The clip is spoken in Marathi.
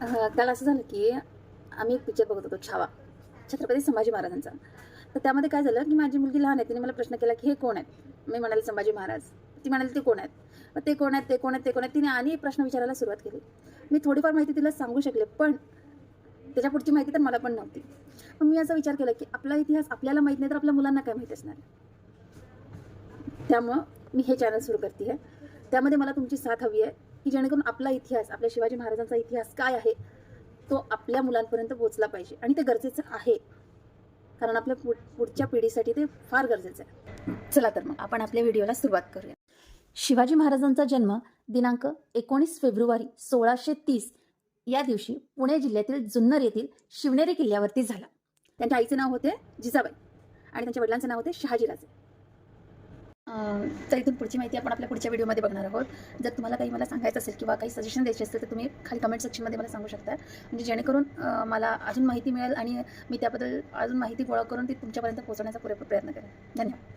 काल असं झालं की आम्ही एक पिक्चर बघत होतो छावा, छत्रपती संभाजी महाराजांचा. तर त्यामध्ये काय झालं की माझी मुलगी लहान आहे, तिने मला प्रश्न केला की हे कोण आहेत? मी म्हणाले संभाजी महाराज. ती म्हणाली ते कोण आहेत? मग ते कोण आहेत, ते कोण आहेत, ते कोण आहेत? तिने आणि प्रश्न विचारायला सुरुवात केली. मी थोडीफार माहिती तिला सांगू शकले, पण त्याच्या पुढची माहिती तर मला पण नव्हती. मग मी असा विचार केला की आपला इतिहास आपल्याला माहीत नाही तर आपल्या मुलांना काय माहीत असणार आहे. त्यामुळं मी हे चॅनल सुरू करते आहे. त्यामध्ये मला तुमची साथ हवी आहे की जेणेकरून आपला इतिहास, आपल्या शिवाजी महाराजांचा इतिहास काय आहे तो आपल्या मुलांपर्यंत पोहोचला पाहिजे. आणि ते गरजेचं आहे, कारण आपल्या पुढच्या पिढीसाठी ते फार गरजेचं आहे. चला तर मग आपण आपल्या व्हिडिओला सुरुवात करूया. शिवाजी महाराजांचा जन्म दिनांक 19 फेब्रुवारी 1630 या दिवशी पुणे जिल्ह्यातील जुन्नर येथील शिवनेरी किल्ल्यावरती झाला. त्यांच्या आईचे नाव होते जिजाबाई आणि त्यांच्या वडिलांचे नाव होते शहाजीराजे. तर इथून पुढची माहिती आपण आपल्या पुढच्या व्हिडिओमध्ये बघणार आहोत. जर तुम्हाला काही मला सांगायचं असेल किंवा काही सजेशन द्यायचे असेल तर तुम्ही खाली कमेंट सेक्शनमध्ये मला सांगू शकता, म्हणजे जेणेकरून मला अजून माहिती मिळेल आणि मी त्याबद्दल अजून माहिती गोळा करून ती तुमच्यापर्यंत पोहोचवण्याचा पुरेपूर प्रयत्न करेन. धन्यवाद.